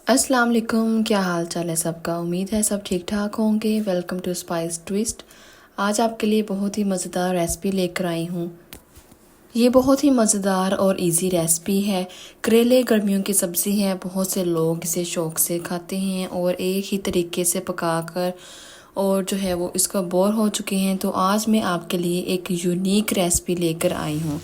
अस्सलाम वालेकुम, क्या हाल चाल है सबका। उम्मीद है सब ठीक ठाक होंगे। Welcome to spice twist. आज आपके लिए बहुत ही मज़ेदार रेसिपी लेकर आई हूँ। ये बहुत ही मज़ेदार और इजी रेसिपी है। करेले गर्मियों की सब्ज़ी है, बहुत से लोग इसे शौक़ से खाते हैं और एक ही तरीके से पकाकर और जो है वो इसका बोर हो चुके हैं। तो आज मैं आपके लिए एक यूनिक रेसिपी लेकर आई हूँ।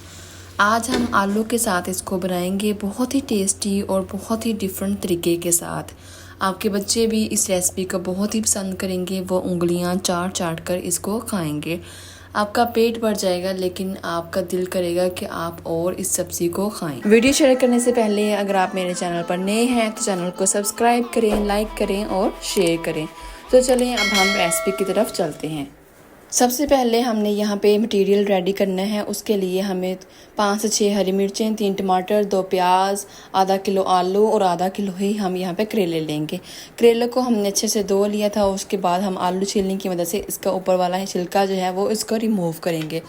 आज हम आलू के साथ इसको बनाएंगे, बहुत ही टेस्टी और बहुत ही डिफरेंट तरीके के साथ। आपके बच्चे भी इस रेसिपी को बहुत ही पसंद करेंगे, वो उंगलियां चाट चाट कर इसको खाएंगे। आपका पेट भर जाएगा, लेकिन आपका दिल करेगा कि आप और इस सब्ज़ी को खाएं। वीडियो शेयर करने से पहले अगर आप मेरे चैनल पर नए हैं तो चैनल को सब्सक्राइब करें, लाइक करें और शेयर करें। तो चलें अब हम रेसिपी की तरफ चलते हैं। सबसे पहले हमने यहाँ पे मटेरियल रेडी करना है। उसके लिए हमें 5 से 6 हरी मिर्चें, 3 टमाटर, 2 प्याज, आधा किलो आलू और आधा किलो ही हम यहाँ पे करेले लेंगे। करेले को हमने अच्छे से धो लिया था। उसके बाद हम आलू छीलने की मदद से इसका ऊपर वाला छिलका जो है वो इसको रिमूव करेंगे।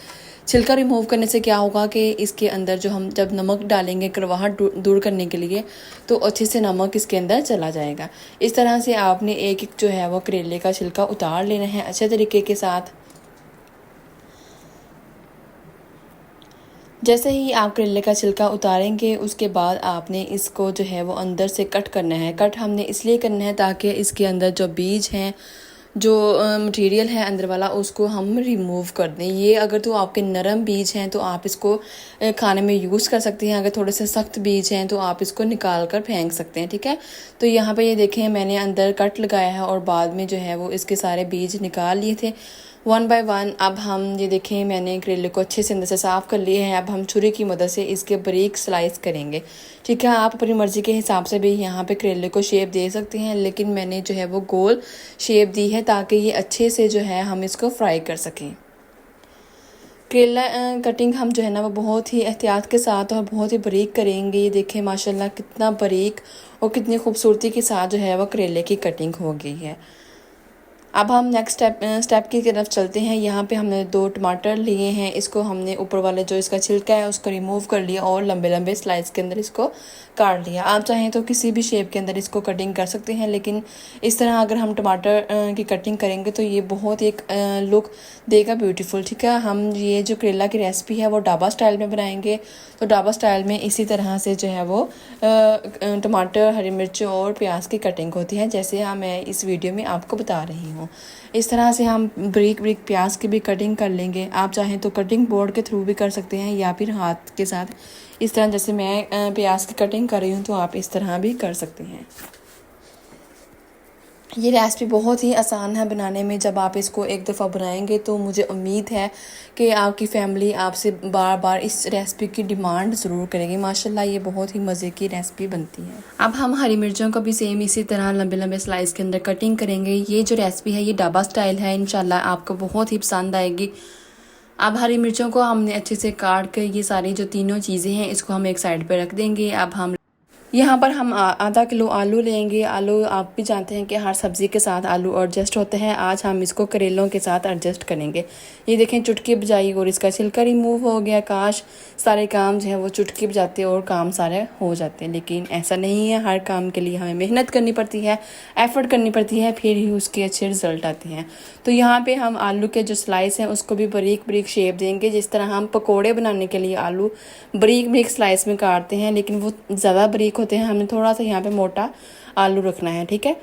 छिलका रिमूव करने से क्या होगा कि इसके अंदर जो हम जब नमक डालेंगे करवाहट दूर करने के लिए, तो अच्छे से नमक इसके अंदर चला जाएगा। इस तरह से आपने एक एक जो है वो करेले का छिलका उतार लेना है अच्छे तरीके के साथ। जैसे ही आप करेले का छिलका उतारेंगे उसके बाद आपने इसको जो है वो अंदर से कट करना है। कट हमने इसलिए करना है ताकि इसके अंदर जो बीज हैं, जो मटेरियल है अंदर वाला, उसको हम रिमूव कर दें। ये अगर तो आपके नरम बीज हैं तो आप इसको खाने में यूज़ कर सकते हैं। अगर थोड़े से सख्त बीज हैं तो आप इसको निकाल कर फेंक सकते हैं, ठीक है। तो यहाँ पे ये देखें, मैंने अंदर कट लगाया है और बाद में जो है वो इसके सारे बीज निकाल लिए थे 1 बाय 1। अब हम ये देखें, मैंने करेले को अच्छे से अंदर से साफ़ कर लिए हैं। अब हम छुरी की मदद से इसके बारीक स्लाइस करेंगे, ठीक है। आप अपनी मर्ज़ी के हिसाब से भी यहाँ पे करेले को शेप दे सकते हैं, लेकिन मैंने जो है वो गोल शेप दी है ताकि ये अच्छे से जो है हम इसको फ्राई कर सकें। करेला कटिंग हम जो है ना वो बहुत ही एहतियात के साथ और बहुत ही बारीक करेंगे। ये देखें माशाल्लाह कितना बारीक और कितनी खूबसूरती के साथ जो है वो करेले की कटिंग हो गई है। अब हम नेक्स्ट स्टेप की तरफ चलते हैं। यहाँ पे हमने 2 टमाटर लिए हैं। इसको हमने ऊपर वाले जो इसका छिलका है उसको रिमूव कर लिया और लंबे लंबे स्लाइस के अंदर इसको काट लिया। आप चाहें तो किसी भी शेप के अंदर इसको कटिंग कर सकते हैं, लेकिन इस तरह अगर हम टमाटर की कटिंग करेंगे तो ये बहुत एक लुक देगा ब्यूटीफुल, ठीक है। हम ये जो करेला की रेसिपी है वो ढाबा स्टाइल में बनाएंगे। तो ढाबा स्टाइल में इसी तरह से जो है वो टमाटर, हरी मिर्च और प्याज की कटिंग होती है, जैसे मैं इस वीडियो में आपको बता रही हूँ। इस तरह से हम बारीक बारीक प्याज की भी कटिंग कर लेंगे। आप चाहें तो कटिंग बोर्ड के थ्रू भी कर सकते हैं या फिर हाथ के साथ। इस तरह जैसे मैं प्याज की कटिंग कर रही हूँ तो आप इस तरह भी कर सकते हैं। ये रेसिपी बहुत ही आसान है बनाने में। जब आप इसको एक दफ़ा बनाएंगे तो मुझे उम्मीद है कि आपकी फैमिली आपसे बार बार इस रेसिपी की डिमांड ज़रूर करेगी। माशाल्लाह ये बहुत ही मज़े की रेसिपी बनती है। अब हम हरी मिर्चों को भी सेम इसी तरह लंबे लंबे स्लाइस के अंदर कटिंग करेंगे। ये जो रेसिपी है ये ढाबा स्टाइल है, इंशाल्लाह आपको बहुत ही पसंद आएगी। अब हरी मिर्चों को हमने अच्छे से काट कर ये सारी जो तीनों चीज़ें हैं इसको हम एक साइड पर रख देंगे। अब हम यहाँ पर हम आधा किलो आलू लेंगे। आलू आप भी जानते हैं कि हर सब्ज़ी के साथ आलू एडजस्ट होते हैं। आज हम इसको करेलों के साथ एडजस्ट करेंगे। ये देखें, चुटकी बजाई और इसका छिलका रिमूव हो गया। काश सारे काम जो है वो चुटकी बजाते और काम सारे हो जाते हैं, लेकिन ऐसा नहीं है। हर काम के लिए हमें मेहनत करनी पड़ती है, एफर्ट करनी पड़ती है, फिर ही उसके अच्छे रिजल्ट आते हैं। तो यहाँ पर हम आलू के जो स्लाइस हैं उसको भी बारीक बारीक शेप देंगे। जिस तरह हम पकौड़े बनाने के लिए आलू बारीक बारीक स्लाइस में काटते हैं, लेकिन वो ज़्यादा बारीक होते हैं, हमें थोड़ा सा यहाँ पे मोटा आलू रखना है, ठीक है,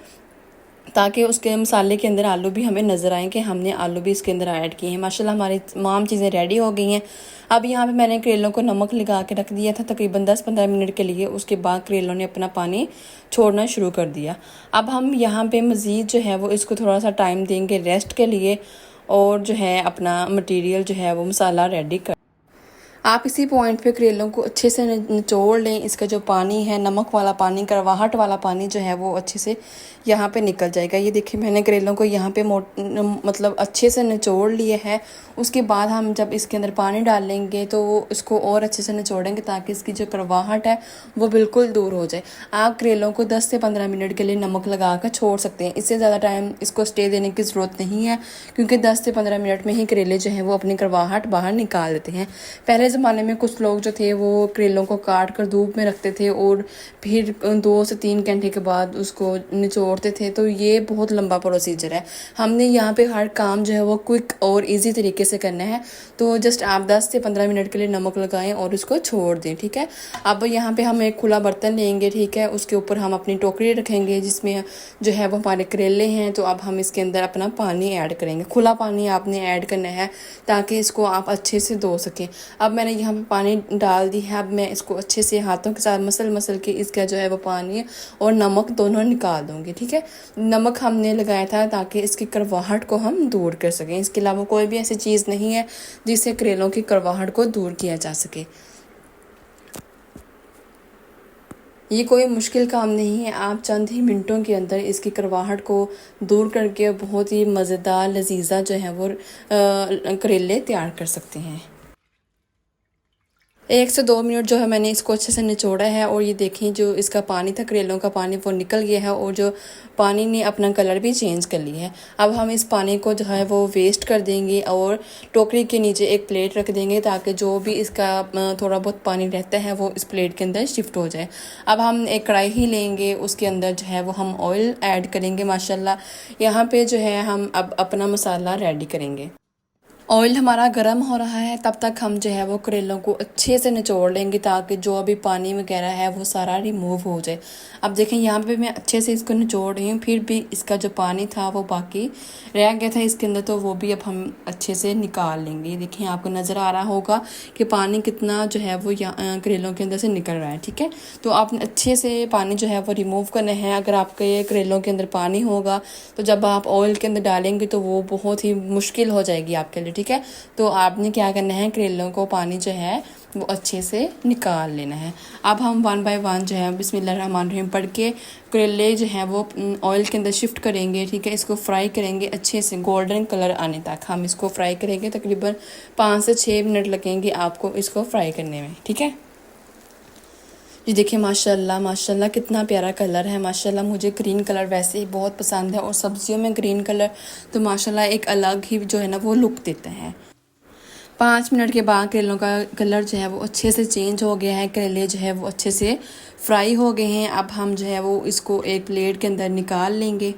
ताकि उसके मसाले के अंदर आलू भी हमें नज़र आए कि हमने आलू भी इसके अंदर ऐड किए हैं। माशाल्लाह हमारी तमाम चीज़ें रेडी हो गई हैं। अब यहाँ पे मैंने करेलों को नमक लगा के रख दिया था तकरीबन 10-15 मिनट के लिए। उसके बाद करेलों ने अपना पानी छोड़ना शुरू कर दिया। अब हम यहाँ पे मज़ीद जो है वो इसको थोड़ा सा टाइम देंगे रेस्ट के लिए, और जो है अपना मटीरियल जो है वो मसाला रेडी कर। आप इसी पॉइंट पे करेलों को अच्छे से निचोड़ लें। इसका जो पानी है, नमक वाला पानी, कड़वाहट वाला पानी जो है वो अच्छे से यहाँ पे निकल जाएगा। ये देखिए, मैंने करेलों को यहाँ पे मतलब अच्छे से निचोड़ लिए है। उसके बाद हम जब इसके अंदर पानी डाल लेंगे तो वो इसको और अच्छे से निचोड़ेंगे ताकि इसकी जो कड़वाहट है वो बिल्कुल दूर हो जाए। आप करेलों को 10 से 15 मिनट के लिए नमक लगा कर छोड़ सकते हैं। इससे ज़्यादा टाइम इसको स्टे देने की ज़रूरत नहीं है, क्योंकि 10 से 15 मिनट में ही करेले जो हैं वो अपनी कड़वाहट बाहर निकाल देते हैं। पहले ज़माने में कुछ लोग जो थे वो करेलों को काट कर धूप में रखते थे और फिर 2 से 3 घंटे के बाद उसको निचोड़ते थे। तो ये बहुत लंबा प्रोसीजर है। हमने यहाँ पे हर काम जो है वो क्विक और इजी तरीके से करना है। तो जस्ट आप 10 से 15 मिनट के लिए नमक लगाएं और उसको छोड़ दें, ठीक है। अब यहाँ पे हम एक खुला बर्तन लेंगे, ठीक है। उसके ऊपर हम अपनी टोकरी रखेंगे जिसमें जो है वो हमारे करेले हैं। तो अब हम इसके अंदर अपना पानी ऐड करेंगे। खुला पानी आपने ऐड करना है ताकि इसको आप अच्छे से धो सकें। अब मैंने यहाँ पे पानी डाल दी है। अब मैं इसको अच्छे से हाथों के साथ मसल के इसका जो है वो पानी और नमक दोनों निकाल दूँगी, ठीक है। नमक हमने लगाया था ताकि इसकी कड़वाहट को हम दूर कर सकें। इसके अलावा कोई भी ऐसी चीज़ नहीं है जिससे करेलों की कड़वाहट को दूर किया जा सके। ये कोई मुश्किल काम नहीं है। आप चंद ही मिनटों के अंदर इसकी कड़वाहट को दूर करके बहुत ही मज़ेदार लजीजा जो है वो करेले तैयार कर सकते हैं। 1 से 2 मिनट जो है मैंने इसको अच्छे से निचोड़ा है और ये देखें जो इसका पानी था, करेलों का पानी, वो निकल गया है और जो पानी ने अपना कलर भी चेंज कर लिया है। अब हम इस पानी को जो है वो वेस्ट कर देंगे और टोकरी के नीचे एक प्लेट रख देंगे ताकि जो भी इसका थोड़ा बहुत पानी रहता है वो इस प्लेट के अंदर शिफ्ट हो जाए। अब हम एक कढ़ाई ही लेंगे, उसके अंदर जो है वो हम ऑयल ऐड करेंगे। माशाल्लाह यहाँ पे जो है हम अब अपना मसाला रेडी करेंगे। ऑयल हमारा गर्म हो रहा है, तब तक हम जो है वो करेलों को अच्छे से निचोड़ लेंगे ताकि जो अभी पानी वगैरह है वो सारा रिमूव हो जाए। अब देखें यहाँ पे मैं अच्छे से इसको निचोड़ रही हूँ, फिर भी इसका जो पानी था वो बाकी रह गया था इसके अंदर, तो वो भी अब हम अच्छे से निकाल लेंगे। देखें आपको नज़र आ रहा होगा कि पानी कितना जो है वो करेलों के अंदर से निकल रहा है, ठीक है। तो आपने अच्छे से पानी जो है वो रिमूव करना है। अगर आपके करेलों के अंदर पानी होगा तो जब आप ऑयल के अंदर डालेंगे तो वो बहुत ही मुश्किल हो जाएगी आपके लिए, ठीक है। तो आपने क्या करना है, करेलों को पानी जो है वो अच्छे से निकाल लेना है। अब हम 1 बाय 1 जो है बिस्मिल्लाहिर्रहमानिर्रहीम पढ़ के करेले जो है वो ऑयल के अंदर शिफ्ट करेंगे, ठीक है। इसको फ्राई करेंगे अच्छे से गोल्डन कलर आने तक हम इसको फ्राई करेंगे। तकरीबन 5 से 6 मिनट लगेंगे आपको इसको फ्राई करने में, ठीक है। ये देखिए माशाल्लाह माशाल्लाह कितना प्यारा कलर है। माशाल्लाह मुझे ग्रीन कलर वैसे ही बहुत पसंद है और सब्जियों में ग्रीन कलर तो माशाल्लाह एक अलग ही जो है ना वो लुक देता है। 5 मिनट के बाद करेलों का कलर जो है वो अच्छे से चेंज हो गया है। करेले जो है वो अच्छे से फ्राई हो गए हैं। अब हम जो है वो इसको एक प्लेट के अंदर निकाल लेंगे,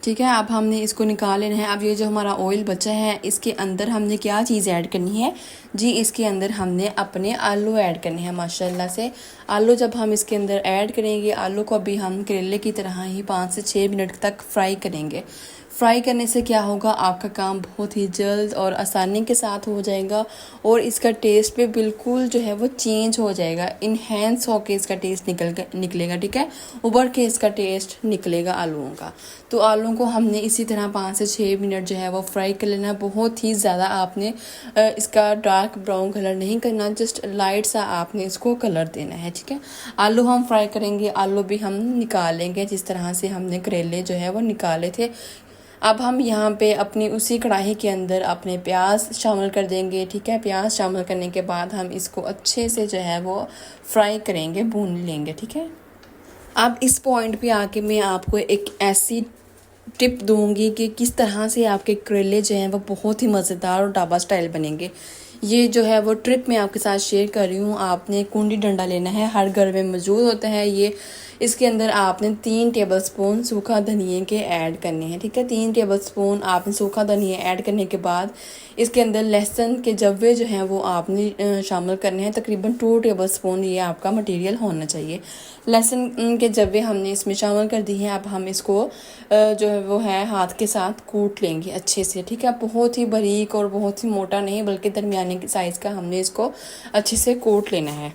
ठीक है। अब हमने इसको निकाल लेना है। अब ये जो हमारा ऑयल बचा है इसके अंदर हमने क्या चीज़ ऐड करनी है जी, इसके अंदर हमने अपने आलू ऐड करने हैं। माशाल्लाह से आलू जब हम इसके अंदर ऐड करेंगे, आलू को भी हम करेले की तरह ही 5 से 6 मिनट तक फ्राई करेंगे। फ्राई करने से क्या होगा, आपका काम बहुत ही जल्द और आसानी के साथ हो जाएगा और इसका टेस्ट भी बिल्कुल जो है वो चेंज हो जाएगा, इन्हेंस होके इसका टेस्ट निकलेगा, ठीक है। उभर के इसका टेस्ट निकलेगा आलूओं का। तो आलूओं को हमने इसी तरह 5 से 6 मिनट जो है वो फ्राई कर लेना। बहुत ही ज़्यादा आपने इसका डार्क ब्राउन कलर नहीं करना, जस्ट लाइट सा आपने इसको कलर देना है, ठीक है। आलू हम फ्राई करेंगे, आलू भी हम निकाल लेंगे जिस तरह से हमने करेले जो है वो निकाले थे। अब हम यहाँ पे अपनी उसी कढ़ाई के अंदर अपने प्याज शामिल कर देंगे, ठीक है। प्याज शामिल करने के बाद हम इसको अच्छे से जो है वो फ्राई करेंगे, भून लेंगे, ठीक है। अब इस पॉइंट पे आके मैं आपको एक ऐसी टिप दूंगी कि किस तरह से आपके करेले जो हैं वो बहुत ही मज़ेदार और ढाबा स्टाइल बनेंगे। ये जो है वो ट्रिप मैं आपके साथ शेयर कर रही हूँ। आपने कुंडी डंडा लेना है, हर घर में मौजूद होता है ये। इसके अंदर आपने 3 टेबलस्पून सूखा धनिया के ऐड करने हैं, ठीक है। 3 टेबलस्पून आपने सूखा धनिया ऐड करने के बाद इसके अंदर लहसुन के जव्वे जो हैं वो आपने शामिल करने हैं। तकरीबन 2 टेबलस्पून ये आपका मटेरियल होना चाहिए। लहसुन के जव्वे हमने इसमें शामिल कर दिए हैं। अब हम इसको जो है वो है हाथ के साथ कूट लेंगे अच्छे से, ठीक है। बहुत ही बारीक और बहुत ही मोटा नहीं बल्कि दरमियाने साइज़ का हमने इसको अच्छे से कूट लेना है।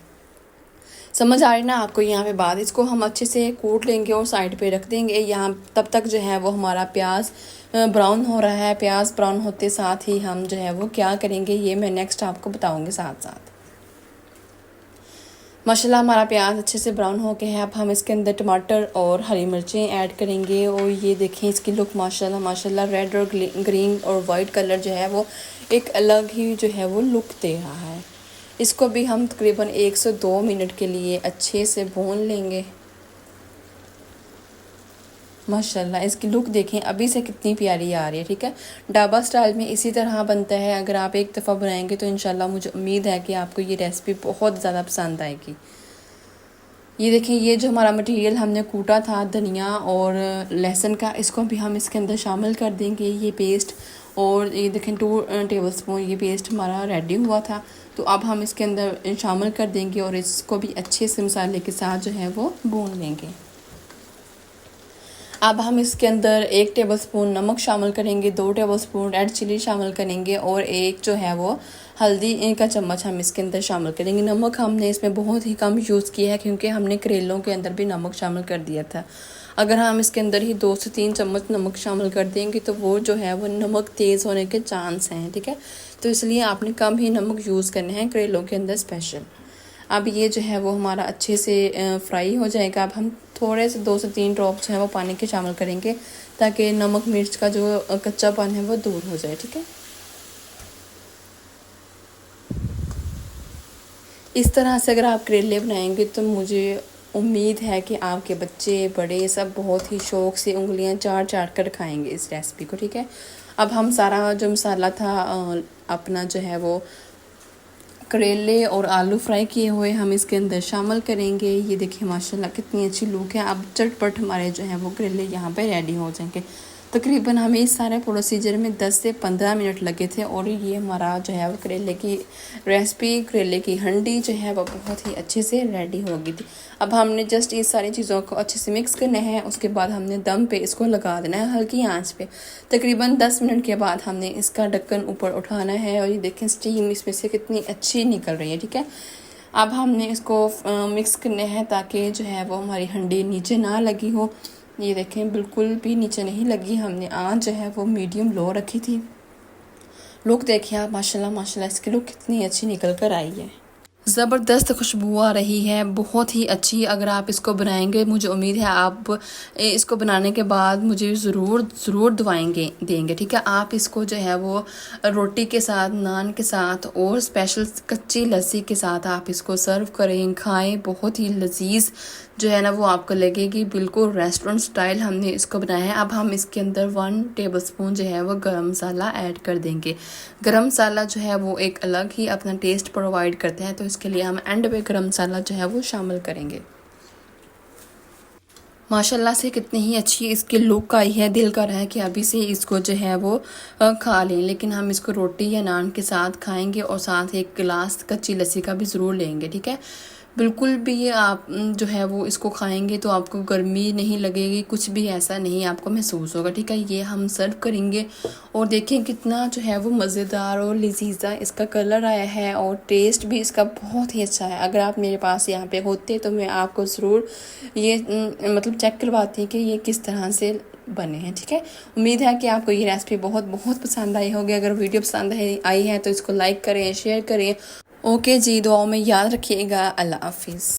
समझ आ रही ना आपको यहाँ पे बात। इसको हम अच्छे से कूट लेंगे और साइड पे रख देंगे। यहाँ तब तक जो है वो हमारा प्याज ब्राउन हो रहा है। प्याज ब्राउन होते साथ ही हम जो है वो क्या करेंगे ये मैं नेक्स्ट आपको बताऊँगी साथ साथ। माशाल्लाह हमारा प्याज अच्छे से ब्राउन हो गया है। अब हम इसके अंदर टमाटर और हरी मिर्चें ऐड करेंगे और ये देखें इसकी लुक माशाल्लाह माशाल्लाह रेड और ग्रीन और वाइट कलर जो है वो एक अलग ही जो है वो लुक दे रहा है। इसको भी हम तकरीबन 1 से 2 मिनट के लिए अच्छे से भून लेंगे। माशाल्लाह इसकी लुक देखें अभी से कितनी प्यारी आ रही है। ठीक है, ढाबा स्टाइल में इसी तरह बनता है। अगर आप एक दफ़ा बनाएंगे तो इंशाल्लाह मुझे उम्मीद है कि आपको ये रेसिपी बहुत ज़्यादा पसंद आएगी। ये देखें, ये जो हमारा मटेरियल हमने कूटा था धनिया और लहसुन का, इसको भी हम इसके अंदर शामिल कर देंगे, ये पेस्ट। और ये देखें 2 टेबलस्पून ये पेस्ट हमारा रेडी हुआ था। तो अब हम इसके अंदर शामिल कर देंगे और इसको भी अच्छे से मसाले के साथ जो है वो भून लेंगे। अब हम इसके अंदर 1 टेबलस्पून नमक शामिल करेंगे, 2 टेबलस्पून रेड चिली शामिल करेंगे और एक जो है वो हल्दी का चम्मच हम इसके अंदर शामिल करेंगे। नमक हमने इसमें बहुत ही कम यूज़ किया है क्योंकि हमने करेलों के अंदर भी नमक शामिल कर दिया था। अगर हम इसके अंदर ही 2 से 3 चम्मच नमक शामिल कर देंगे तो वो जो है वो नमक तेज़ होने के चांस हैं। ठीक है, तो इसलिए आपने कम ही नमक यूज़ करने हैं करेलों के अंदर स्पेशल। अब ये जो है वो हमारा अच्छे से फ्राई हो जाएगा। अब हम थोड़े से 2 से 3 ड्रॉप जो है वो पानी के शामिल करेंगे ताकि नमक मिर्च का जो कच्चापन है वो दूर हो जाए। ठीक है, इस तरह से अगर आप करेले बनाएंगे तो मुझे उम्मीद है कि आपके बच्चे बड़े सब बहुत ही शौक़ से उंगलियां चाट चाट कर खाएंगे इस रेसिपी को। ठीक है, अब हम सारा जो मसाला था अपना जो है वो करेले और आलू फ्राई किए हुए हम इसके अंदर शामिल करेंगे। ये देखिए माशाल्लाह कितनी अच्छी लुक है। अब चटपट हमारे जो है वो करेले यहाँ पे रेडी हो जाएंगे। तकरीबन हमें इस सारे प्रोसीजर में 10 से 15 मिनट लगे थे और ये हमारा जो है वो करेले की रेसिपी, करेले की हंडी जो है वो बहुत ही अच्छे से रेडी हो गई थी। अब हमने जस्ट इस सारी चीज़ों को अच्छे से मिक्स करना है। उसके बाद हमने दम पे इसको लगा देना है हल्की आंच पे। तकरीबन 10 मिनट के बाद हमने इसका ढक्कन ऊपर उठाना है और ये देखें स्टीम इसमें से कितनी अच्छी निकल रही है। ठीक है, अब हमने इसको मिक्स करना है ताकि जो है वो हमारी हंडी नीचे ना लगी हो। ये देखें बिल्कुल भी नीचे नहीं लगी। हमने आंच जो है वो मीडियम लो रखी थी। लुक देखिए आप, माशाल्लाह माशाल्लाह इसकी लुक कितनी अच्छी निकल कर आई है। ज़बरदस्त खुशबू आ रही है, बहुत ही अच्छी। अगर आप इसको बनाएंगे मुझे उम्मीद है आप इसको बनाने के बाद मुझे ज़रूर दुआएंगे देंगे। ठीक है, आप इसको जो है वो रोटी के साथ, नान के साथ और स्पेशल कच्ची लस्सी के साथ आप इसको सर्व करें, खाएं। बहुत ही लजीज जो है ना वो आपको लगेगी, बिल्कुल रेस्टोरेंट स्टाइल हमने इसको बनाया है। अब हम इसके अंदर 1 टेबलस्पून जो है वो गरम मसाला ऐड कर देंगे। गरम मसाला जो है वो एक अलग ही अपना टेस्ट प्रोवाइड करते हैं, तो इसके लिए हम एंड पे गरम मसाला जो है वो शामिल करेंगे। माशाल्लाह से कितनी ही अच्छी इसकी लुक आई है। दिल कर रहा है कि अभी से इसको जो है वो खा लें, लेकिन हम इसको रोटी या नान के साथ खाएंगे और साथ 1 गिलास कच्ची लस्सी का भी ज़रूर लेंगे। ठीक है, बिल्कुल भी आप जो है वो इसको खाएंगे तो आपको गर्मी नहीं लगेगी, कुछ भी ऐसा नहीं आपको महसूस होगा। ठीक है, ये हम सर्व करेंगे और देखें कितना जो है वो मज़ेदार और लजीजा इसका कलर आया है और टेस्ट भी इसका बहुत ही अच्छा है। अगर आप मेरे पास यहाँ पे होते तो मैं आपको ज़रूर ये मतलब चेक करवाती कि ये किस तरह से बने हैं। ठीक है, उम्मीद है कि आपको ये रेसिपी बहुत बहुत पसंद आई होगी। अगर वीडियो पसंद आई है तो इसको लाइक करें, शेयर करें। ओके जी, दुआओं में याद रखिएगा। अल्लाह हाफिज़।